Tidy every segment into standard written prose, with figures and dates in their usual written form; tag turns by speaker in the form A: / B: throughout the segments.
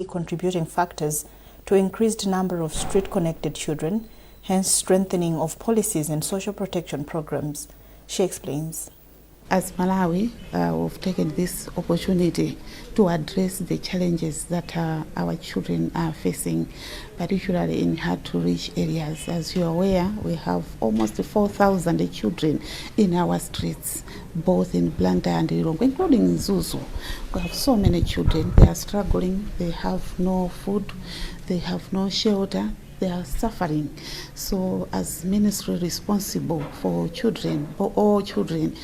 A: contributing factors to increased number of street-connected children, hence strengthening of policies and social protection programs. She explains.
B: As Malawi, we've taken this opportunity to address the challenges that our children are facing, particularly in hard-to-reach areas. As you are aware, we have almost 4,000 children in our streets, both in Blantyre and Lilongwe, including Zuzu. We have so many children. They are struggling. They have no food. They have no shelter. They are suffering. So as ministry responsible for children, for all children,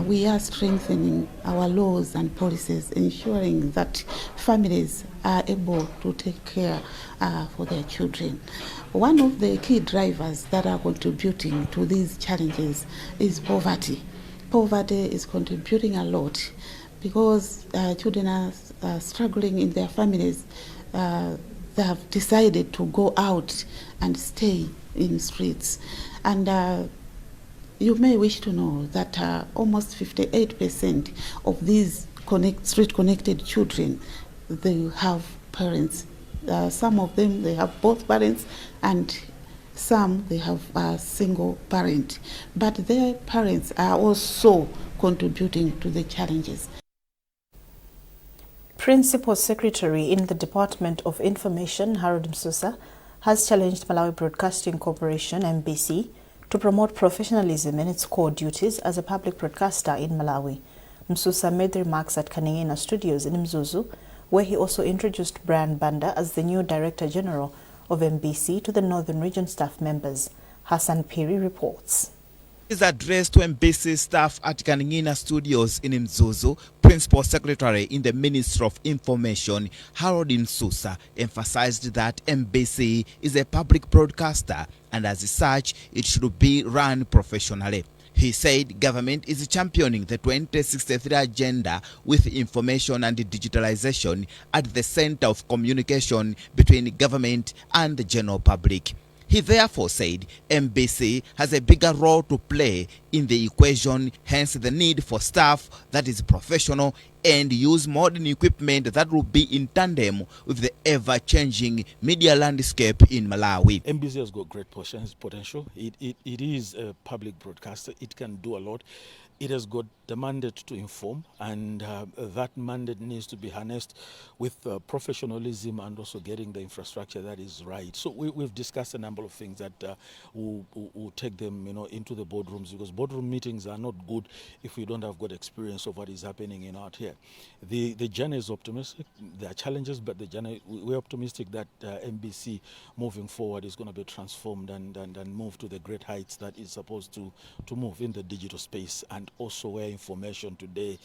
B: we are strengthening our laws and policies, ensuring that families are able to take care for their children. One of the key drivers that are contributing to these challenges is poverty. Poverty is contributing a lot because children are struggling in their families. They have decided to go out and stay in streets. And you may wish to know that almost 58% of these street-connected children, they have parents. Some of them, they have both parents, and some, they have a single parent. But their parents are also contributing to the challenges.
A: Principal Secretary in the Department of Information, Harold Msusa, has challenged Malawi Broadcasting Corporation, MBC, to promote professionalism in its core duties as a public broadcaster in Malawi. Msusa made the remarks at Nkhani Studios in Mzuzu, where he also introduced Brian Banda as the new Director General of MBC to the Northern Region staff members. Hassan Piri reports.
C: His address to MBC staff at Nkhani Studios in Mzuzu, Principal Secretary in the Ministry of Information, Harold Msusa, emphasized that MBC is a public broadcaster and as such, it should be run professionally. He said government is championing the 2063 agenda with information and digitalization at the center of communication between government and the general public. He therefore said MBC has a bigger role to play in the equation, hence the need for staff that is professional and use modern equipment that will be in tandem with the ever-changing media landscape in Malawi.
D: MBC has got great potential. It is a public broadcaster. It can do a lot. It has got the mandate to inform, and that mandate needs to be harnessed with professionalism and also getting the infrastructure that is right. So we've discussed a number of things that will take them, into the boardrooms, because boardroom meetings are not good if we don't have good experience of what is happening out here. The journey is optimistic. There are challenges, but the journey, we're optimistic that MBC moving forward is going to be transformed and move to the great heights that is supposed to move in the digital space, and also where information today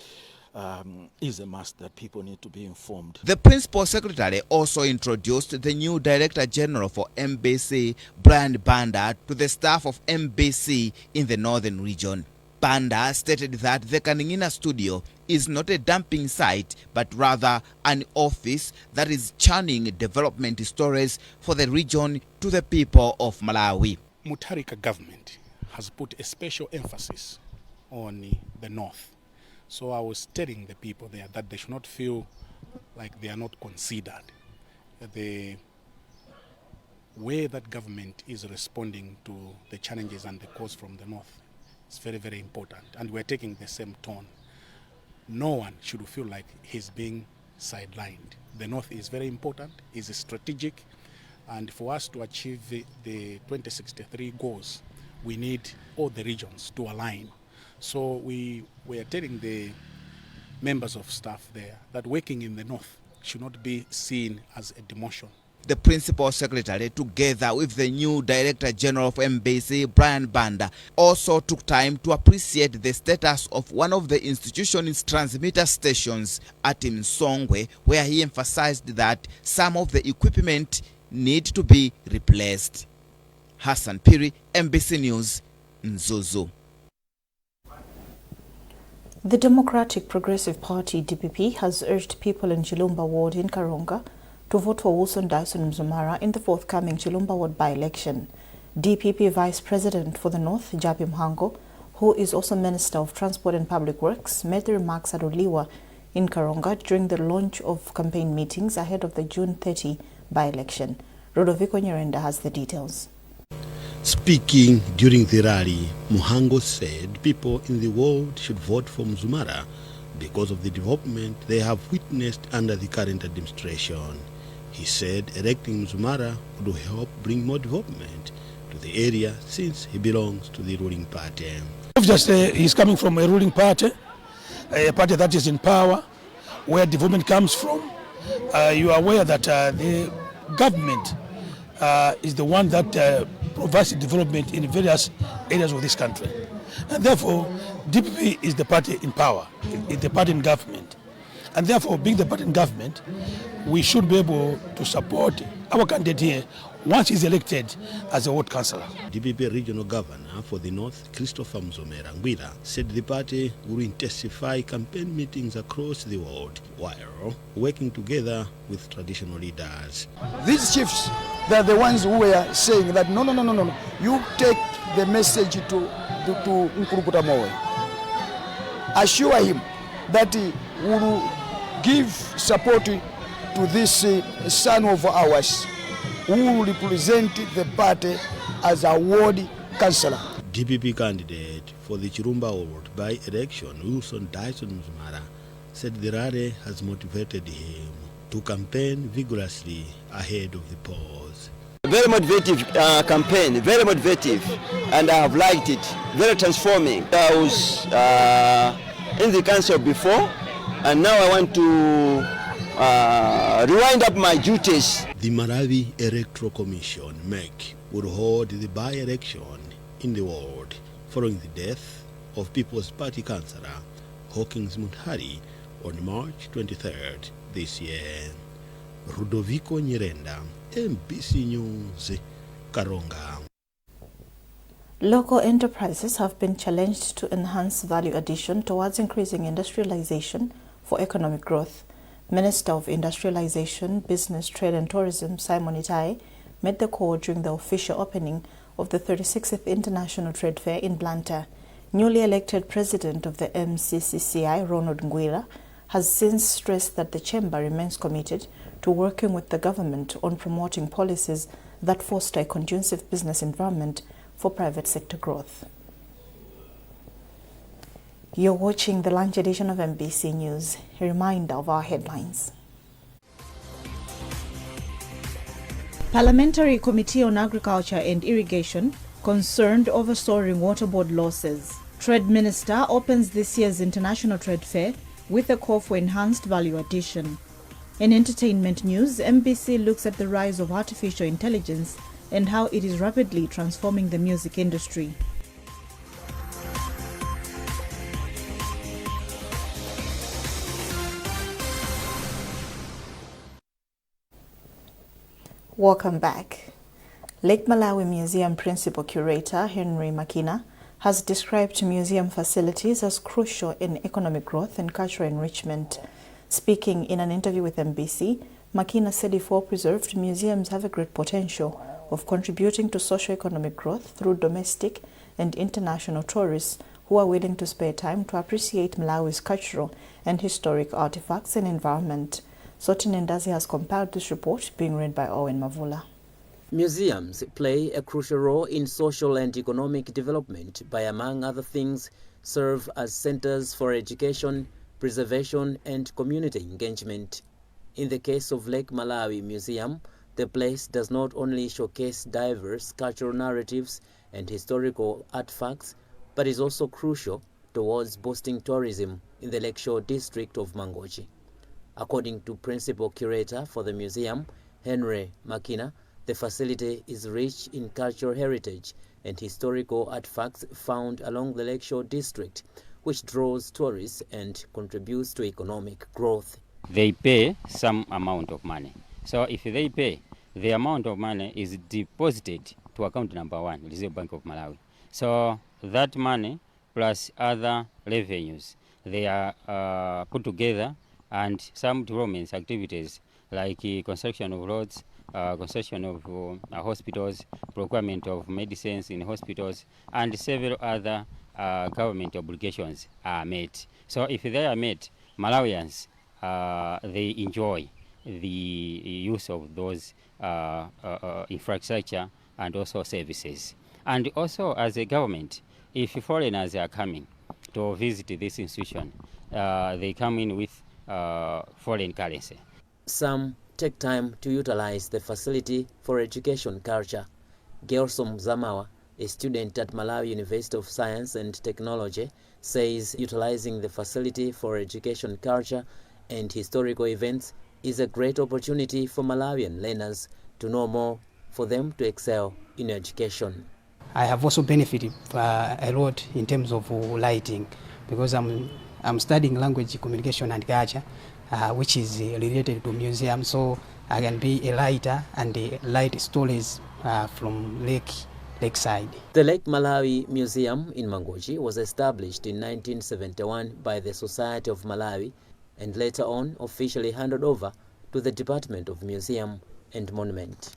D: is a must, that people need to be informed.
C: The Principal Secretary also introduced the new Director General for MBC, Brian Banda, to the staff of MBC in the Northern Region. Banda stated that the Nkhani studio is not a dumping site, but rather an office that is churning development stories for the region to the people of Malawi.
E: Mutharika government has put a special emphasis on the north. So I was telling the people there that they should not feel like they are not considered. The way that government is responding to the challenges and the calls from the north is very, very important. And we're taking the same tone. No one should feel like he's being sidelined. The north is very important, is strategic, and for us to achieve the 2063 goals, we need all the regions to align. So we are telling the members of staff there that working in the north should not be seen as a demotion.
C: The Principal Secretary, together with the new Director General of MBC, Brian Banda, also took time to appreciate the status of one of the institution's transmitter stations at Msongwe, where he emphasized that some of the equipment need to be replaced. Hassan Piri, MBC News, Mzuzu.
A: The Democratic Progressive Party, DPP, has urged people in Chilumba Ward in Karonga to vote for Wilson Dyson Mzumara in the forthcoming Chilumba Ward by-election. DPP Vice President for the North, Jabi Mhango, who is also Minister of Transport and Public Works, made the remarks at Uliwa in Karonga during the launch of campaign meetings ahead of the June 30 by-election. Rodoviko Nyirenda has the details.
F: Speaking during the rally, Muhango said people in the world should vote for Mzumara because of the development they have witnessed under the current administration. He said electing Mzumara would help bring more development to the area since he belongs to the ruling party.
D: Obviously, he's coming from a ruling party, a party that is in power, where development comes from. You are aware that the government is the one that provides development in various areas of this country. And therefore, DPP is the party in power, is the party in government. And therefore, being the party in government, we should be able to support our candidate here once he's elected as a ward councillor.
F: DPP Regional Governor for the North, Christopher Mzomera Ngwira, said the party will intensify campaign meetings across the world while working together with traditional leaders.
G: These chiefs, they're the ones who were saying that no, you take the message to Nkurukuta Mowe. Assure him that he will give support to this son of ours who will represent the party as a ward councillor.
F: DPP candidate for the Chirumba ward by-election, Wilson Dyson Mzumara, said the rally has motivated him to campaign vigorously ahead of the polls.
H: Very motivative campaign, very motivative, and I have liked it, very transforming. I was in the council before, and now I want to rewind up my duties.
F: The Malawi Electoral Commission, MEC, will hold the by-election in the ward following the death of People's Party councillor Hawkins Munthari on March 23rd this year. Rudoviko Nyirenda, MBC News, Karonga.
A: Local enterprises have been challenged to enhance value addition towards increasing industrialization for economic growth. Minister of Industrialization, Business, Trade and Tourism, Simon Itai, made the call during the official opening of the 36th International Trade Fair in Blantyre. Newly elected president of the MCCCI, Ronald Ngwira, has since stressed that the chamber remains committed to working with the government on promoting policies that foster a conducive business environment for private sector growth. You're watching the lunch edition of MBC News. A reminder of our headlines. Parliamentary Committee on Agriculture and Irrigation concerned over soaring water board losses. Trade Minister opens this year's International Trade Fair with a call for enhanced value addition. In entertainment news, MBC looks at the rise of artificial intelligence and how it is rapidly transforming the music industry. Welcome back. Lake Malawi Museum Principal Curator Henry Makina has described museum facilities as crucial in economic growth and cultural enrichment. Speaking in an interview with MBC, Makina said if well preserved, museums have a great potential of contributing to socio-economic growth through domestic and international tourists who are willing to spare time to appreciate Malawi's cultural and historic artifacts and environment. Sotin Ndazi has compiled this report, being read by Owen Mavula.
I: Museums play a crucial role in social and economic development by, among other things, serve as centers for education, preservation and community engagement. In the case of Lake Malawi Museum, the place does not only showcase diverse cultural narratives and historical artifacts, but is also crucial towards boosting tourism in the Lakeshore district of Mangochi. According to Principal Curator for the museum, Henry Makina, the facility is rich in cultural heritage and historical artifacts found along the Lakeshore district, which draws tourists and contributes to economic growth.
J: They pay some amount of money. So if they pay, the amount of money is deposited to account number 1, Reserve Bank of Malawi. So that money plus other revenues, they are put together, and some development activities like construction of roads, construction of hospitals, procurement of medicines in hospitals, and several other government obligations are met. So if they are met, Malawians they enjoy the use of those infrastructure and also services. And also as a government, if foreigners are coming to visit this institution, they come in with foreign currency.
I: Some take time to utilize the facility for education culture. Gelsom Zamawa, a student at Malawi University of Science and Technology, says utilizing the facility for education culture and historical events is a great opportunity for Malawian learners to know more, for them to excel in education.
K: I have also benefited a lot in terms of lighting, because I'm studying language, communication and culture, which is related to museum, so I can be a lighter and light stories from lakeside.
I: The Lake Malawi Museum in Mangochi was established in 1971 by the Society of Malawi and later on officially handed over to the Department of Museum and Monument.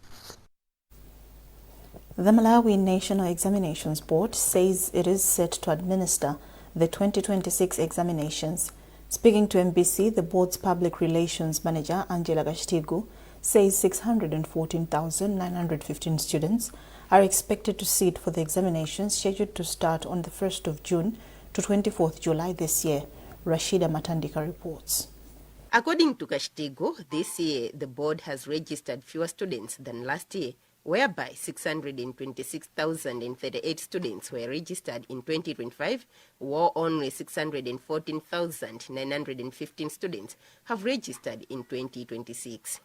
A: The Malawi National Examinations Board says it is set to administer the 2026 examinations. Speaking to MBC, the board's public relations manager, Angela Gashtigu, says 614,915 students are expected to sit for the examinations scheduled to start on the 1st of June to 24th July this year. Rashida Matandika reports.
L: According to Gashtigu, this year the board has registered fewer students than last year, whereby 626,038 students were registered in 2025, while only 614,915 students have registered in 2026.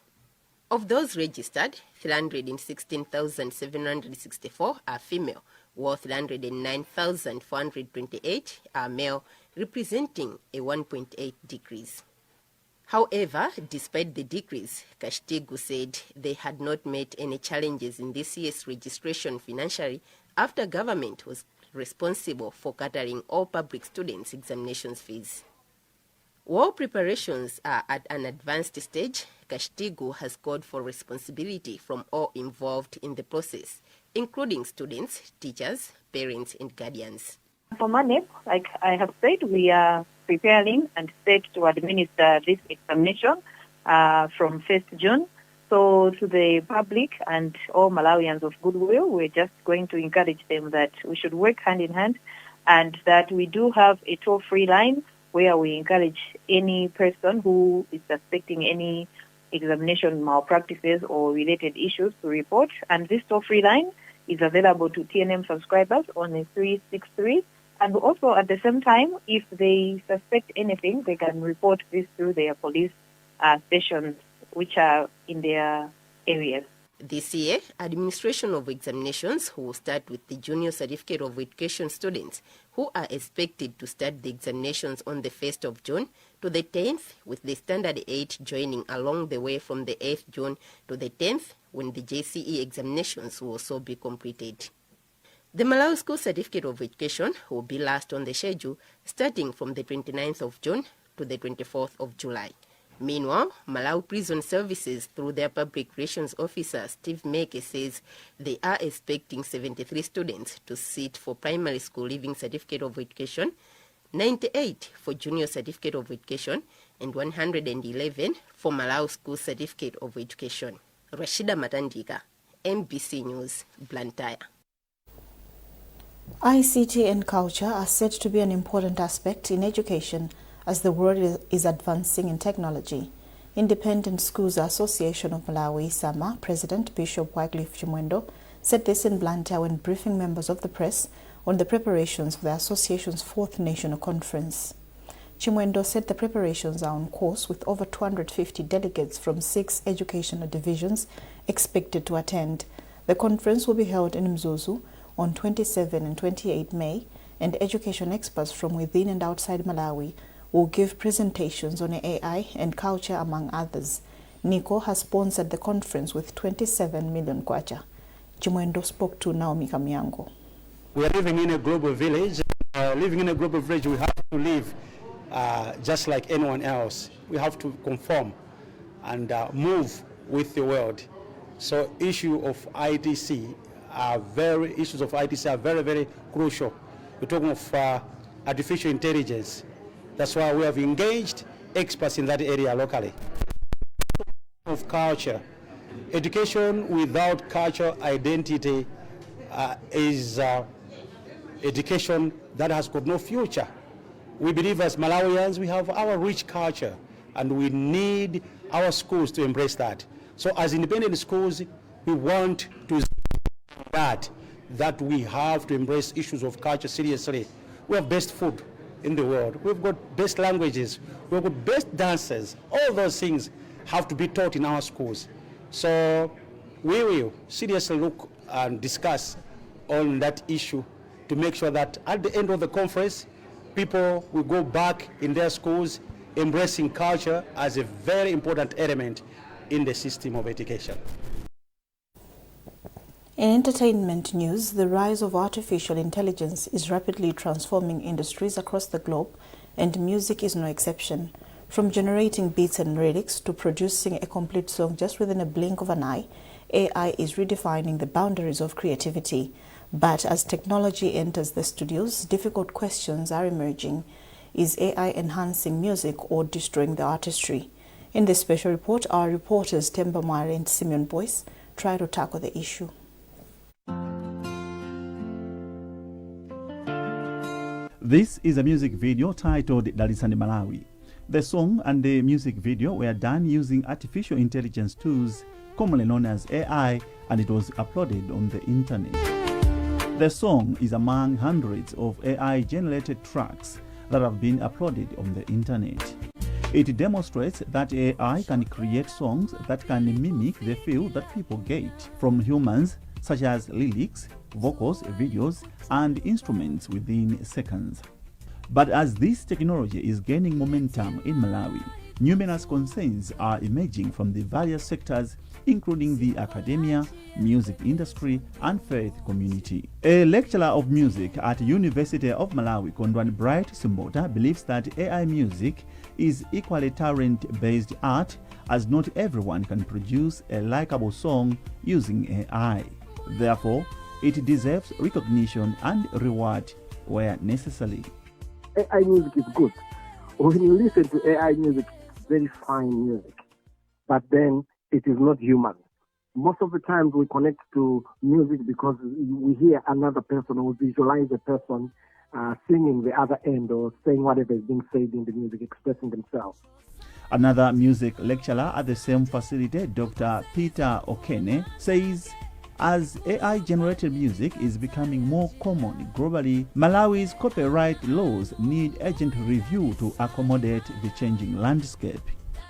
L: Of those registered, 316,764 are female, while 309,428 are male, representing a 1.8 decrease. However, despite the decrease, Gashtigu said they had not met any challenges in this year's registration financially after government was responsible for catering all public students' examinations fees. While preparations are at an advanced stage, Gashtigu has called for responsibility from all involved in the process, including students, teachers, parents, and guardians.
M: For MANEP, like I have said, we are preparing and set to administer this examination from 1st June. So to the public and all Malawians of goodwill, we're just going to encourage them that we should work hand in hand, and that we do have a toll-free line where we encourage any person who is suspecting any examination malpractices or related issues to report. And this toll-free line is available to TNM subscribers on a 363. And also at the same time, if they suspect anything, they can report this through their police stations, which are in their areas.
L: This year, administration of examinations will start with the Junior Certificate of Education students, who are expected to start the examinations on the 1st of June to the 10th, with the Standard 8 joining along the way from the 8th June to the 10th, when the JCE examinations will also be completed. The Malawi School Certificate of Education will be last on the schedule, starting from the 29th of June to the 24th of July. Meanwhile, Malawi Prison Services, through their Public Relations Officer, Steve Meke, says they are expecting 73 students to sit for Primary School Leaving Certificate of Education, 98 for Junior Certificate of Education, and 111 for Malawi School Certificate of Education. Rashida Matandika, MBC News, Blantyre.
A: ICT and culture are said to be an important aspect in education as the world is advancing in technology. Independent Schools Association of Malawi, SAMA, President Bishop Wycliffe Chimwendo, said this in Blantyre when briefing members of the press on the preparations for the association's 4th national conference. Chimwendo said the preparations are on course, with over 250 delegates from 6 educational divisions expected to attend. The conference will be held in Mzuzu on 27 and 28 May, and education experts from within and outside Malawi will give presentations on AI and culture, among others. NICO has sponsored the conference with 27 million kwacha. Chimwendo spoke to Naomi Kamyango.
N: We are living in a global village. Living in a global village, we have to live just like anyone else. We have to conform and move with the world. So issues of ITC are very, very crucial. We're talking of artificial intelligence. That's why we have engaged experts in that area locally. Of culture. Education without cultural identity is education that has got no future. We believe as Malawians we have our rich culture and we need our schools to embrace that. So as independent schools, we want to that we have to embrace issues of culture seriously. We have best food in the world. We've got best languages. We've got best dancers. All those things have to be taught in our schools. So we will seriously look and discuss on that issue to make sure that at the end of the conference, people will go back in their schools embracing culture as a very important element in the system of education.
A: In entertainment news, the rise of artificial intelligence is rapidly transforming industries across the globe, and music is no exception. From generating beats and lyrics to producing a complete song just within a blink of an eye, AI is redefining the boundaries of creativity. But as technology enters the studios, difficult questions are emerging. Is AI enhancing music or destroying the artistry? In this special report, our reporters Tamvani and Simeon Boyce try to tackle the issue.
O: This is a music video titled Dalisani Malawi. The song and the music video were done using artificial intelligence tools, commonly known as AI, and it was uploaded on the internet. The song is among hundreds of AI-generated tracks that have been uploaded on the internet. It demonstrates that AI can create songs that can mimic the feel that people get from humans, such as lyrics, vocals, videos, and instruments within seconds. But as this technology is gaining momentum in Malawi, numerous concerns are emerging from the various sectors, including the academia, music industry, and faith community. A lecturer of music at University of Malawi, Kondwani Bright Simbota, believes that AI music is equally talent-based art, as not everyone can produce a likable song using AI. Therefore, it deserves recognition and reward where necessary.
P: AI music is good. When you listen to AI music, it's very fine music, but then it is not human. Most of the times we connect to music because we hear another person or visualize a person singing the other end or saying whatever is being said in the music, expressing themselves.
O: Another music lecturer at the same facility, Dr. Peter Okene, says as AI-generated music is becoming more common globally, Malawi's copyright laws need urgent review to accommodate the changing landscape.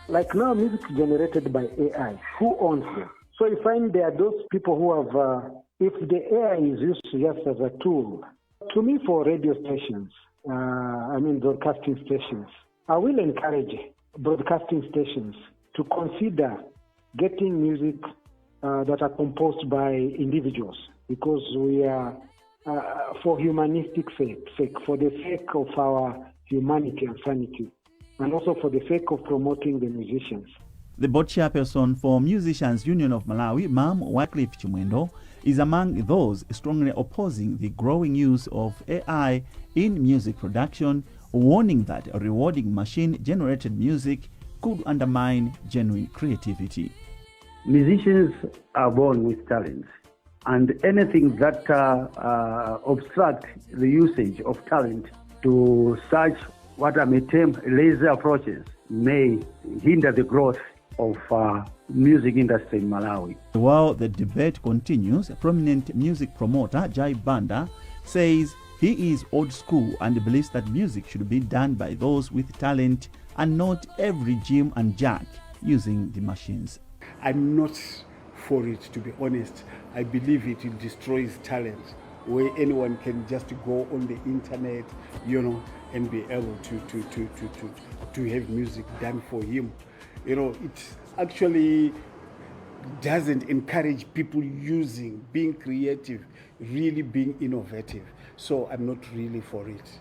P: Like now, music generated by AI, who owns them? So you find there are those people who have, if the AI is used just as a tool, to me for radio stations, broadcasting stations, I will encourage broadcasting stations to consider getting music that are composed by individuals, because we are, for humanistic sake, for the sake of our humanity and sanity, and also for the sake of promoting the musicians.
O: The board chairperson for Musicians Union of Malawi, Mam Wycliffe Chimwendo, is among those strongly opposing the growing use of AI in music production, warning that rewarding machine-generated music could undermine genuine creativity.
Q: Musicians are born with talents, and anything that obstructs the usage of talent to such what I may term lazy approaches may hinder the growth of music industry in Malawi.
O: While the debate continues, prominent music promoter Jai Banda says he is old school and believes that music should be done by those with talent and not every Jim and Jack using the machines.
R: I'm not for it, to be honest. I believe it destroys talent, where anyone can just go on the internet, and be able to have music done for him. It actually doesn't encourage people being creative, really being innovative. So I'm not really for it.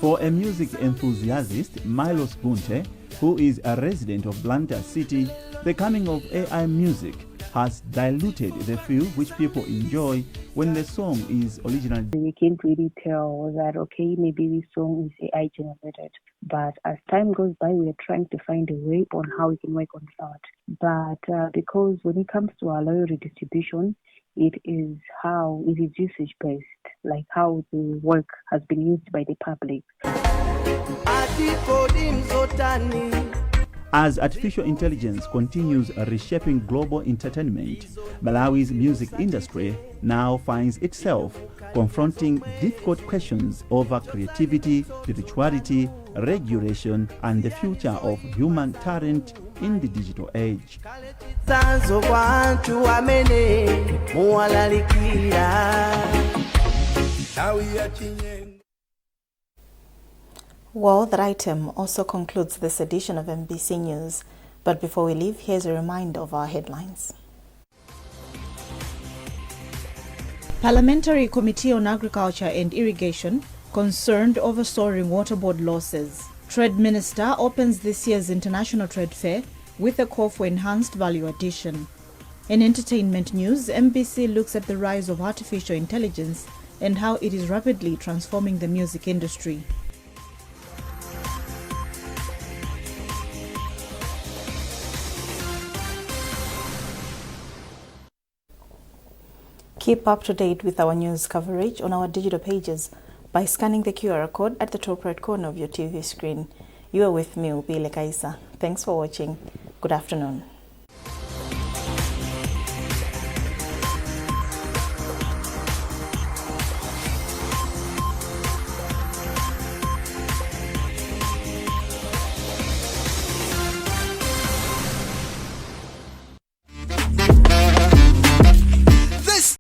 O: For a music enthusiast, Milos Bunte, who is a resident of Blantyre City, the coming of AI music has diluted the feel which people enjoy when the song is original.
S: We can't really tell that, okay, maybe this song is AI generated. But as time goes by, we are trying to find a way on how we can work on that. But because when it comes to our loyalty distribution, it is usage based, like how the work has been used by the public.
O: As artificial intelligence continues reshaping global entertainment, Malawi's music industry now finds itself confronting difficult questions over creativity, spirituality, regulation, and the future of human talent in the digital age.
A: Well, that item also concludes this edition of MBC News. But before we leave, here's a reminder of our headlines. Parliamentary Committee on Agriculture and Irrigation concerned over soaring water board losses. Trade Minister opens this year's International Trade Fair with a call for enhanced value addition. In entertainment news, MBC looks at the rise of artificial intelligence and how it is rapidly transforming the music industry. Keep up to date with our news coverage on our digital pages by scanning the QR code at the top right corner of your TV screen. You are with me, Ubile Kaisa. Thanks for watching. Good afternoon.